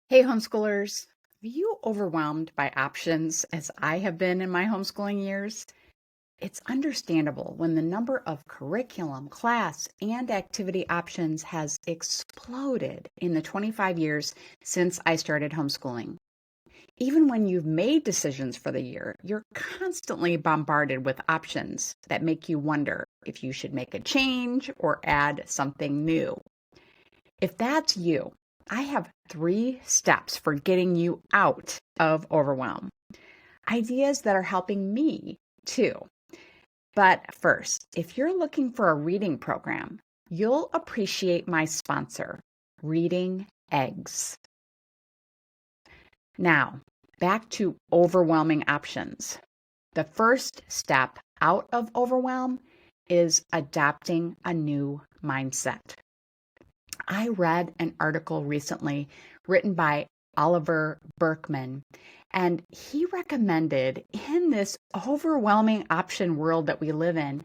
Hey, homeschoolers. Are you overwhelmed by options as I have been in my homeschooling years? It's understandable when the number of curriculum, class, and activity options has exploded in the 25 years since I started homeschooling. Even when you've made decisions for the year, you're constantly bombarded with options that make you wonder if you should make a change or add something new. If that's you, I have 3 steps for getting you out of overwhelm. Ideas that are helping me too. But first, if you're looking for a reading program, you'll appreciate my sponsor, Reading Eggs. Now, back to overwhelming options. The first step out of overwhelm is adopting a new mindset. I read an article recently written by Oliver Berkman, and he recommended in this overwhelming option world that we live in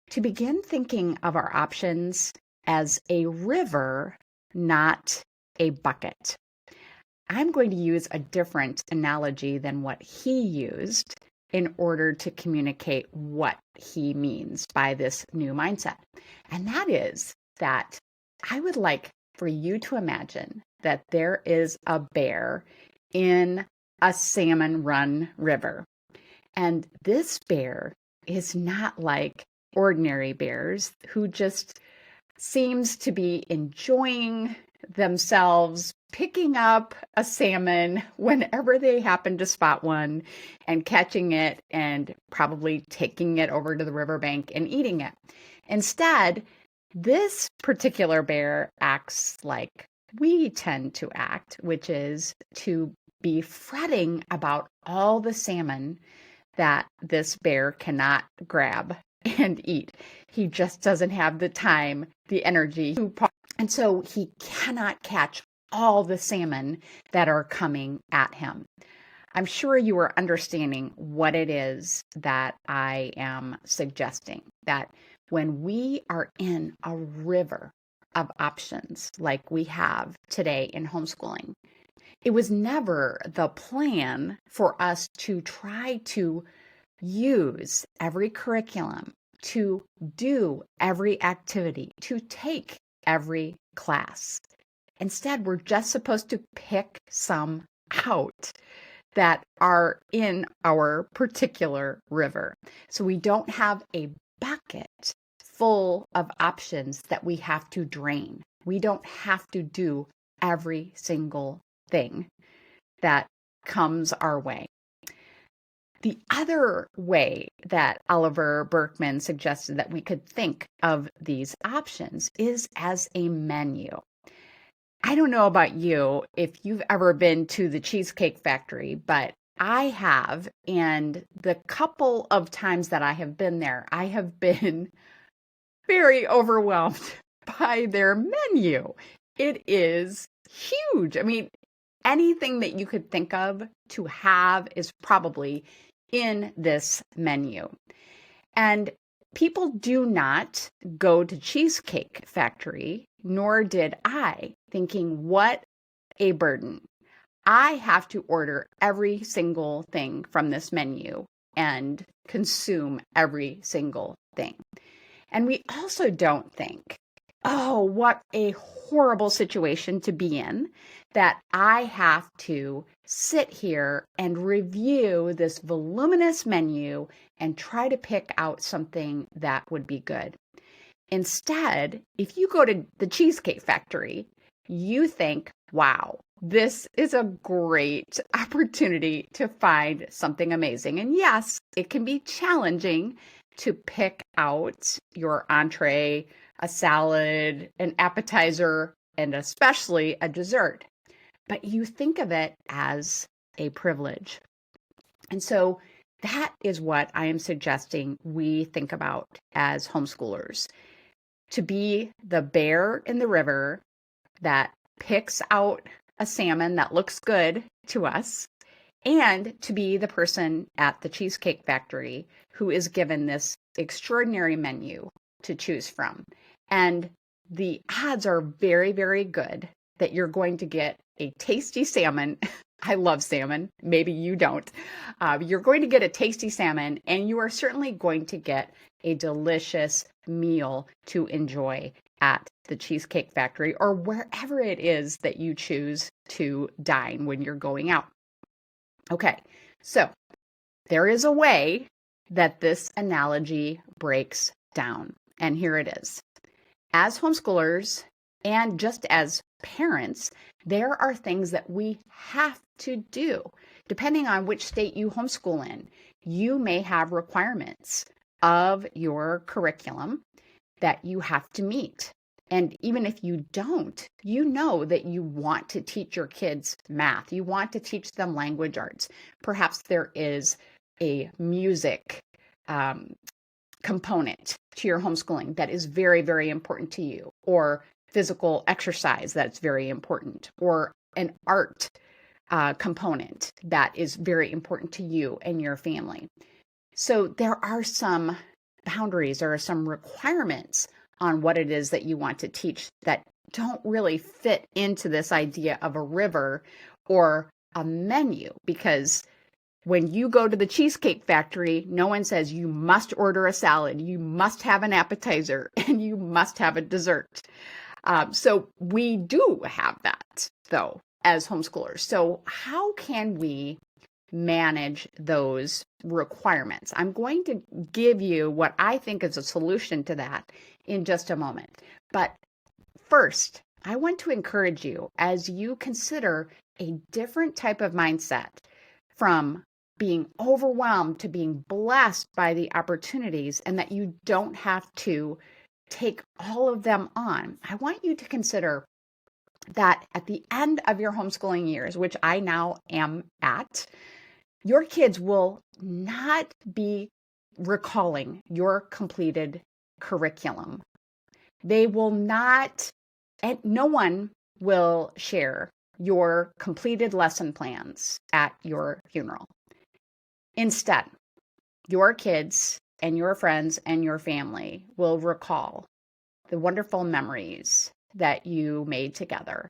to begin thinking of our options as a river, not a bucket. I'm going to use a different analogy than what he used in order to communicate what he means by this new mindset. And that is that I would like for you to imagine that there is a bear in a salmon run river. And this bear is not like ordinary bears who just seems to be enjoying themselves picking up a salmon whenever they happen to spot one and catching it and probably taking it over to the riverbank and eating it. Instead, this particular bear acts like we tend to act, which is to be fretting about all the salmon that this bear cannot grab and eat. He just doesn't have the time, the energy, and so he cannot catch all the salmon that are coming at him. I'm sure you are understanding what it is that I am suggesting, that when we are in a river of options like we have today in homeschooling, it was never the plan for us to try to use every curriculum, to do every activity, to take every class. Instead, we're just supposed to pick some out that are in our particular river. So we don't have a bucket full of options that we have to drain. We don't have to do every single thing that comes our way. The other way that Oliver Berkman suggested that we could think of these options is as a menu. I don't know about you if you've ever been to the Cheesecake Factory, but I have. And the couple of times that I have been there, I have been very overwhelmed by their menu. It is huge. I mean, anything that you could think of to have is probably in this menu. And people do not go to Cheesecake Factory, nor did I, thinking, what a burden. I have to order every single thing from this menu and consume every single thing. And we also don't think, oh, what a horrible situation to be in, that I have to sit here and review this voluminous menu and try to pick out something that would be good. Instead, if you go to the Cheesecake Factory, you think, wow, this is a great opportunity to find something amazing. And yes, it can be challenging to pick out your entree, a salad, an appetizer, and especially a dessert. But you think of it as a privilege. And so that is what I am suggesting we think about as homeschoolers. To be the bear in the river that picks out a salmon that looks good to us, and to be the person at the Cheesecake Factory who is given this extraordinary menu to choose from. And the odds are very, very good that you're going to get a tasty salmon. I love salmon. Maybe you don't. You're going to get a tasty salmon, and you are certainly going to get a delicious meal to enjoy at the Cheesecake Factory or wherever it is that you choose to dine when you're going out. Okay, so there is a way that this analogy breaks down, and here it is. As homeschoolers and just as parents, there are things that we have to do. Depending on which state you homeschool in, you may have requirements of your curriculum that you have to meet. And even if you don't, you know that you want to teach your kids math. You want to teach them language arts. Perhaps there is a music component to your homeschooling that is very, very important to you, or physical exercise that's very important, or an art component that is very important to you and your family. So there are some boundaries, there are some requirements on what it is that you want to teach that don't really fit into this idea of a river or a menu, because when you go to the Cheesecake Factory, no one says you must order a salad, you must have an appetizer, and you must have a dessert. So we do have that, though, as homeschoolers. So how can we manage those requirements? I'm going to give you what I think is a solution to that in just a moment. But first, I want to encourage you as you consider a different type of mindset from being overwhelmed to being blessed by the opportunities, and that you don't have to take all of them on. I want you to consider that at the end of your homeschooling years, which I now am at, your kids will not be recalling your completed curriculum. They will not, and no one will share your completed lesson plans at your funeral. Instead, your kids and your friends and your family will recall the wonderful memories that you made together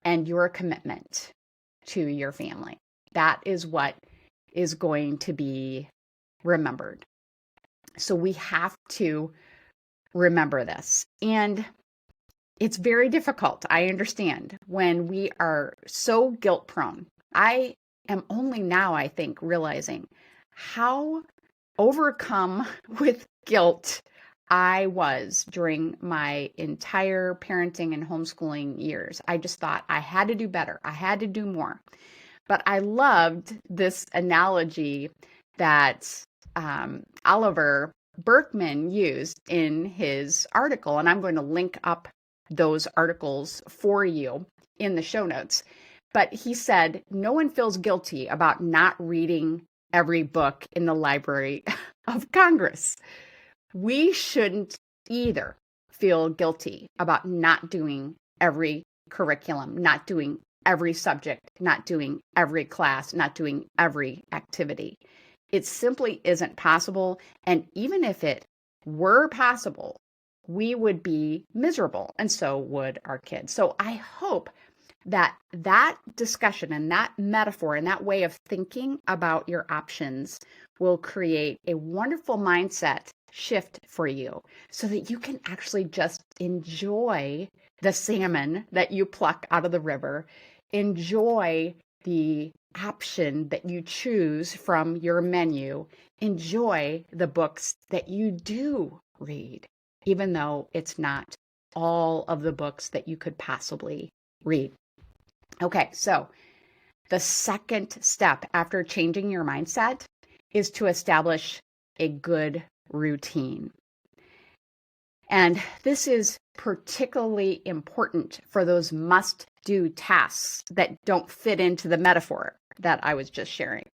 and your commitment to your family. That is what is going to be remembered. So we have to remember this. And it's very difficult, I understand, when we are so guilt prone. I am only now, I think, realizing how overcome with guilt I was during my entire parenting and homeschooling years. I just thought I had to do better. I had to do more. But I loved this analogy that Oliver Berkman used in his article, and I'm going to link up those articles for you in the show notes. But he said, no one feels guilty about not reading every book in the Library of Congress. We shouldn't either feel guilty about not doing every curriculum, not doing every subject, not doing every class, not doing every activity. It simply isn't possible. And even if it were possible, we would be miserable, and so would our kids. So I hope that that discussion and that metaphor and that way of thinking about your options will create a wonderful mindset shift for you so that you can actually just enjoy the salmon that you pluck out of the river, enjoy the option that you choose from your menu, enjoy the books that you do read, even though it's not all of the books that you could possibly read. Okay, so the second step after changing your mindset is to establish a good routine. And this is particularly important for those must-do tasks that don't fit into the metaphor that I was just sharing.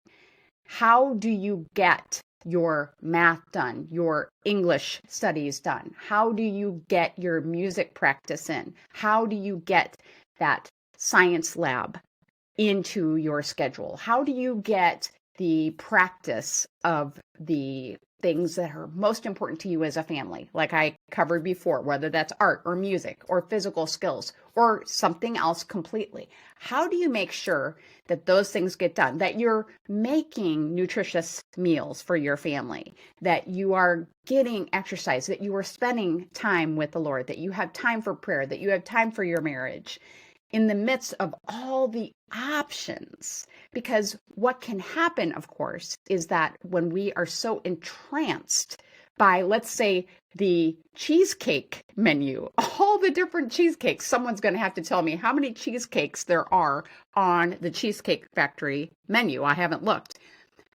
How do you get your math done, your English studies done? How do you get your music practice in? How do you get that science lab into your schedule? How do you get the practice of the things that are most important to you as a family, like I covered before, whether that's art or music or physical skills or something else completely. How do you make sure that those things get done, that you're making nutritious meals for your family, that you are getting exercise, that you are spending time with the Lord, that you have time for prayer, that you have time for your marriage in the midst of all the options? Because what can happen, of course, is that when we are so entranced by, let's say, the cheesecake menu, all the different cheesecakes, someone's going to have to tell me how many cheesecakes there are on the Cheesecake Factory menu. I haven't looked.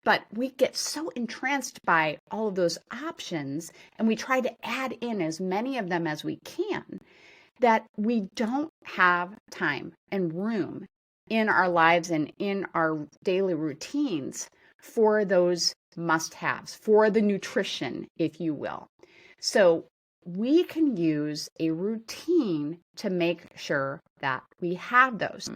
But we get so entranced by all of those options, and we try to add in as many of them as we can, that we don't have time and room in our lives and in our daily routines for those must-haves, for the nutrition, if you will. So we can use a routine to make sure that we have those.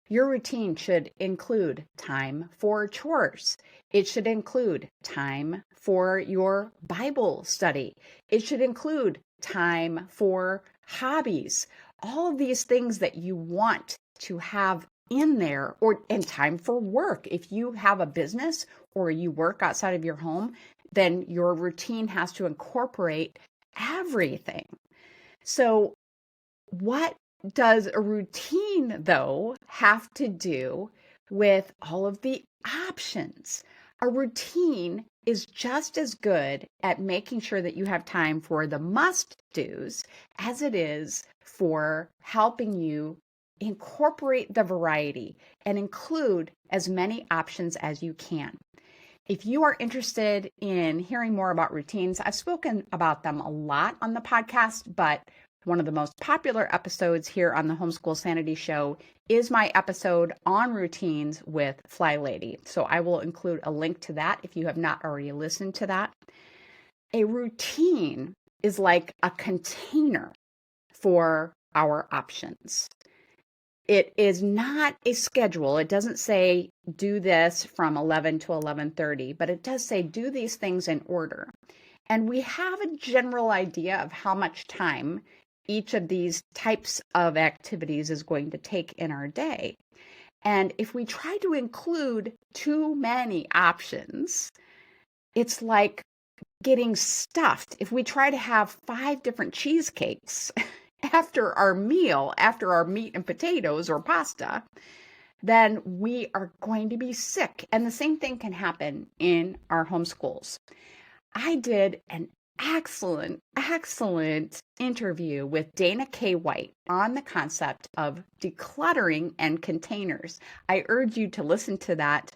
Your routine should include time for chores. It should include time for your Bible study. It should include time for hobbies, all of these things that you want to have in there, and time for work. If you have a business or you work outside of your home, then your routine has to incorporate everything. So what does a routine, though, have to do with all of the options? A routine is just as good at making sure that you have time for the must-dos as it is for helping you incorporate the variety and include as many options as you can. If you are interested in hearing more about routines, I've spoken about them a lot on the podcast, but one of the most popular episodes here on the Homeschool Sanity Show is my episode on routines with Fly Lady. So I will include a link to that if you have not already listened to that. A routine is like a container for our options. It is not a schedule. It doesn't say do this from 11 to 11:30, but it does say do these things in order. And we have a general idea of how much time each of these types of activities is going to take in our day. And if we try to include too many options, it's like getting stuffed. If we try to have 5 different cheesecakes after our meal, after our meat and potatoes or pasta, then we are going to be sick. And the same thing can happen in our homeschools. I did an excellent interview with Dana K. White on the concept of decluttering and containers. I urge you to listen to that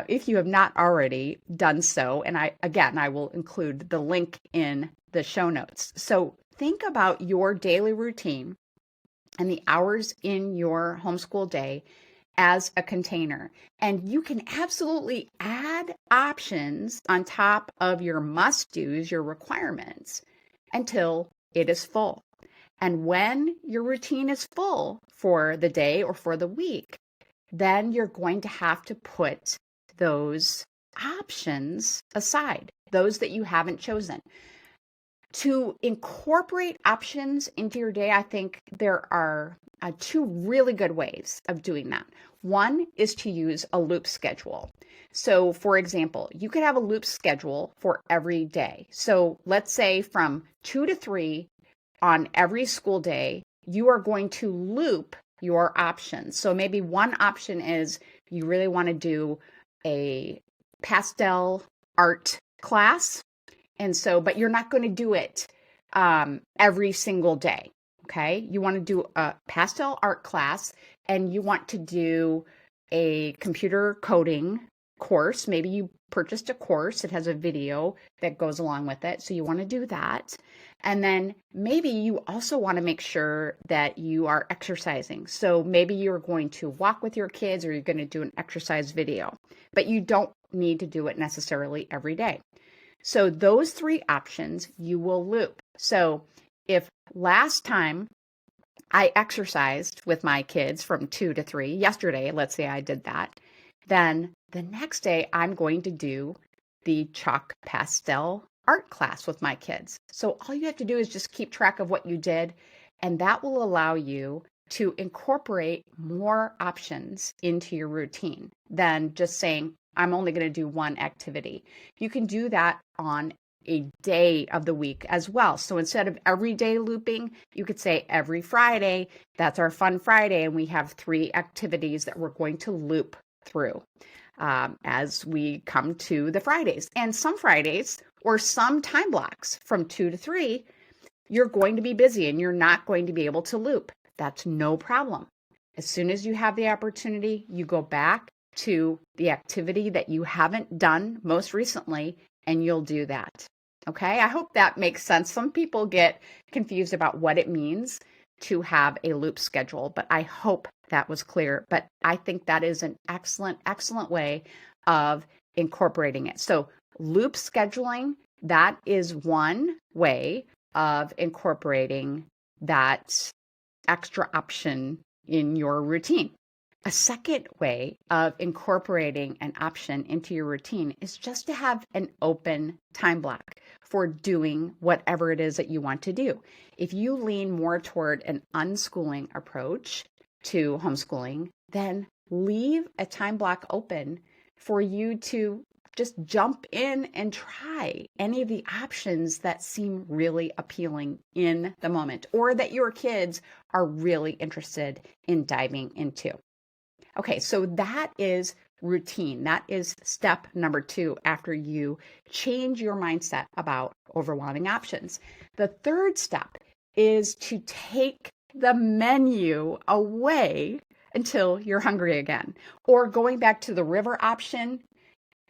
if you have not already done so. And I will include the link in the show notes. So think about your daily routine and the hours in your homeschool day as a container. And you can absolutely add options on top of your must-dos, your requirements, until it is full. And when your routine is full for the day or for the week, then you're going to have to put those options aside, those that you haven't chosen. To incorporate options into your day, I think there are 2 really good ways of doing that. One is to use a loop schedule. So, for example, you could have a loop schedule for every day. So let's say from 2 to 3 on every school day, you are going to loop your options. So maybe one option is you really want to do a pastel art class. And so, but you're not going to do it every single day. Okay. You want to do a pastel art class and you want to do a computer coding course. Maybe you purchased a course. It has a video that goes along with it. So you want to do that. And then maybe you also want to make sure that you are exercising. So maybe you're going to walk with your kids or you're going to do an exercise video, but you don't need to do it necessarily every day. So those 3 options you will loop. So if last time I exercised with my kids from 2 to 3, yesterday, let's say I did that, then the next day I'm going to do the chalk pastel art class with my kids. So all you have to do is just keep track of what you did, and that will allow you to incorporate more options into your routine than just saying, I'm only going to do one activity. You can do that on a day of the week as well. So instead of every day looping, you could say every Friday, that's our fun Friday, and we have 3 activities that we're going to loop through as we come to the Fridays. And some Fridays or some time blocks from 2 to 3, you're going to be busy and you're not going to be able to loop. That's no problem. As soon as you have the opportunity, you go back to the activity that you haven't done most recently, and you'll do that. Okay, I hope that makes sense. Some people get confused about what it means to have a loop schedule, but I hope that was clear. But I think that is an excellent, excellent way of incorporating it. So loop scheduling, that is one way of incorporating that extra option in your routine. A second way of incorporating an option into your routine is just to have an open time block for doing whatever it is that you want to do. If you lean more toward an unschooling approach to homeschooling, then leave a time block open for you to just jump in and try any of the options that seem really appealing in the moment or that your kids are really interested in diving into. Okay, so that is routine. That is step number 2 after you change your mindset about overwhelming options. The third step is to take the menu away until you're hungry again. Or going back to the river option,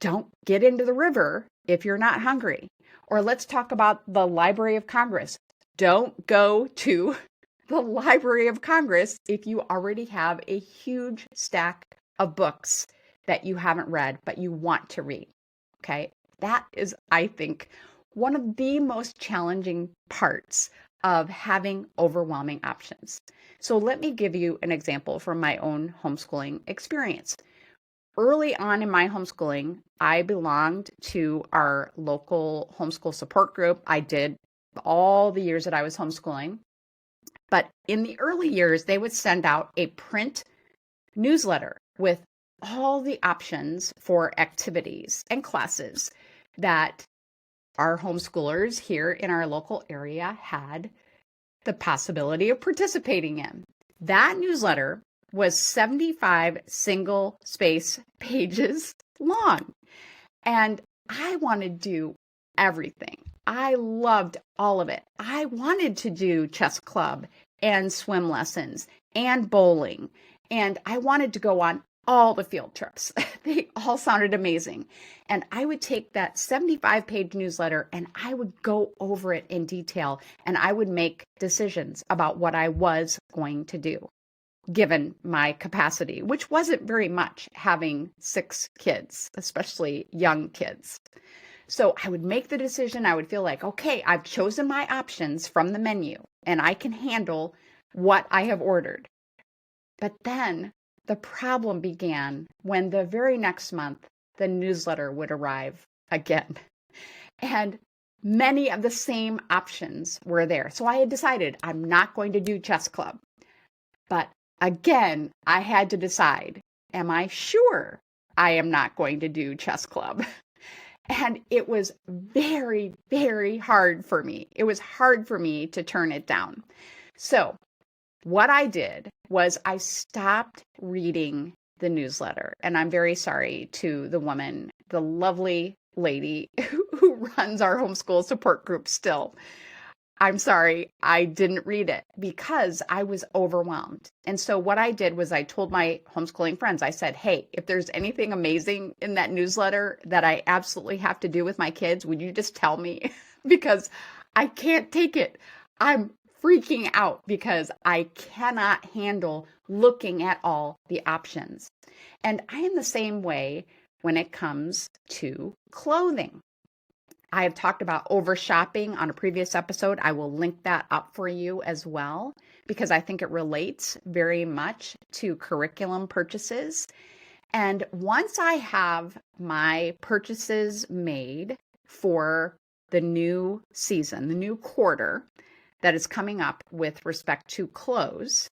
don't get into the river if you're not hungry. Or let's talk about the Library of Congress. Don't go to the Library of Congress if you already have a huge stack of books that you haven't read, but you want to read. Okay. That is, I think, one of the most challenging parts of having overwhelming options. So let me give you an example from my own homeschooling experience. Early on in my homeschooling, I belonged to our local homeschool support group. I did all the years that I was homeschooling. But in the early years, they would send out a print newsletter with all the options for activities and classes that our homeschoolers here in our local area had the possibility of participating in. That newsletter was 75 single space pages long. And I wanted to do everything. I loved all of it. I wanted to do chess club and swim lessons and bowling. And I wanted to go on all the field trips. They all sounded amazing. And I would take that 75-page newsletter and I would go over it in detail and I would make decisions about what I was going to do, given my capacity, which wasn't very much having 6 kids, especially young kids. So I would make the decision. I would feel like, okay, I've chosen my options from the menu and I can handle what I have ordered. But then the problem began when the very next month, the newsletter would arrive again. And many of the same options were there. So I had decided I'm not going to do chess club. But again, I had to decide, am I sure I am not going to do chess club? And it was very, very hard for me. It was hard for me to turn it down. So what I did was I stopped reading the newsletter. And I'm very sorry to the woman, the lovely lady who runs our homeschool support group still. I'm sorry, I didn't read it because I was overwhelmed. And so what I did was I told my homeschooling friends, I said, hey, if there's anything amazing in that newsletter that I absolutely have to do with my kids, would you just tell me? Because I can't take it. I'm freaking out because I cannot handle looking at all the options. And I am the same way when it comes to clothing. I have talked about over shopping on a previous episode. I will link that up for you as well, because I think it relates very much to curriculum purchases. And once I have my purchases made for the new season, the new quarter that is coming up with respect to clothes,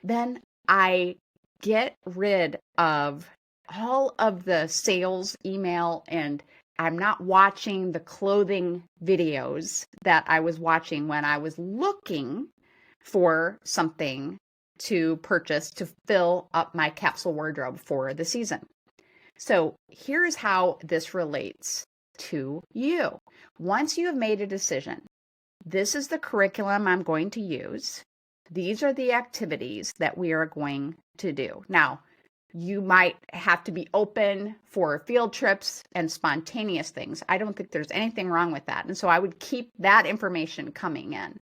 Then I get rid of all of the sales email, and I'm not watching the clothing videos that I was watching when I was looking for something to purchase to fill up my capsule wardrobe for the season. So here's how this relates to you. Once you have made a decision, this is the curriculum I'm going to use. These are the activities that we are going to do. Now, you might have to be open for field trips and spontaneous things. I don't think there's anything wrong with that. And so I would keep that information coming in.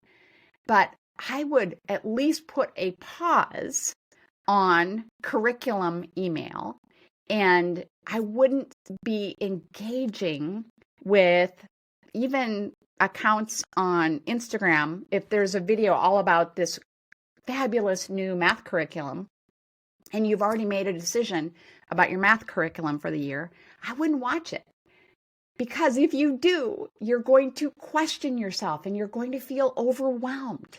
But I would at least put a pause on curriculum email, and I wouldn't be engaging with even accounts on Instagram. If there's a video all about this fabulous new math curriculum and you've already made a decision about your math curriculum for the year, I wouldn't watch it. Because if you do, you're going to question yourself and you're going to feel overwhelmed.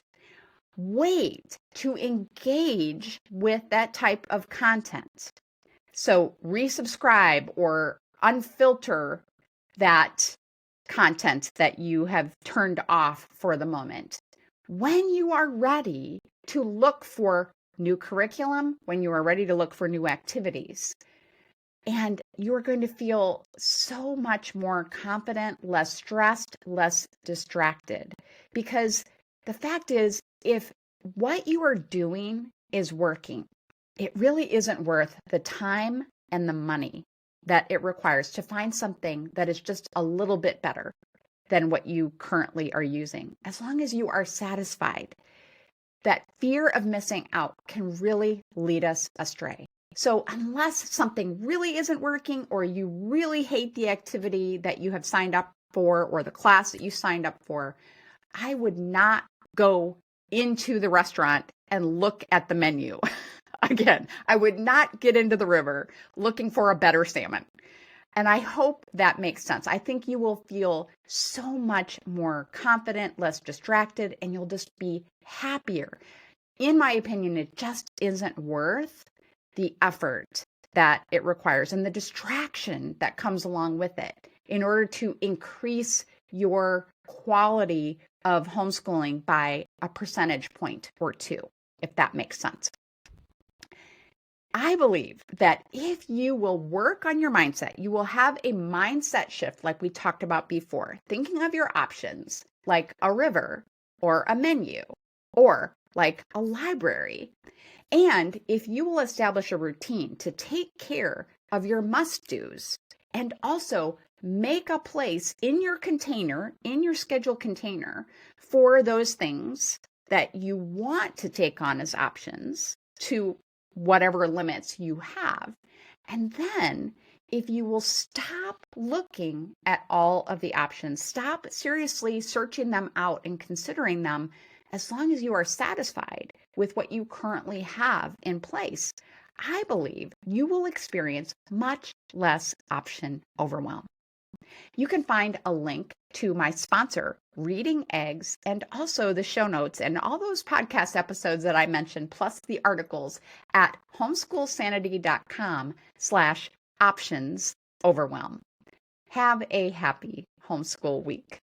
Wait to engage with that type of content. So resubscribe or unfilter that content that you have turned off for the moment. When you are ready to look for new curriculum, when you are ready to look for new activities, and you're going to feel so much more confident, less stressed, less distracted. Because the fact is, if what you are doing is working, it really isn't worth the time and the money that it requires to find something that is just a little bit better than what you currently are using. As long as you are satisfied, that fear of missing out can really lead us astray. So unless something really isn't working, or you really hate the activity that you have signed up for or the class that you signed up for, I would not go into the restaurant and look at the menu. Again, I would not get into the river looking for a better salmon. And I hope that makes sense. I think you will feel so much more confident, less distracted, and you'll just be happier. In my opinion, it just isn't worth the effort that it requires and the distraction that comes along with it in order to increase your quality of homeschooling by a percentage point or two, if that makes sense. I believe that if you will work on your mindset, you will have a mindset shift like we talked about before, thinking of your options like a river or a menu or like a library. And if you will establish a routine to take care of your must-dos and also make a place in your container, in your schedule container, for those things that you want to take on as options to whatever limits you have. And then if you will stop looking at all of the options, stop seriously searching them out and considering them, as long as you are satisfied with what you currently have in place, I believe you will experience much less option overwhelm. You can find a link to my sponsor, Reading Eggs, and also the show notes and all those podcast episodes that I mentioned, plus the articles at homeschoolsanity.com/options overwhelm. Have a happy homeschool week.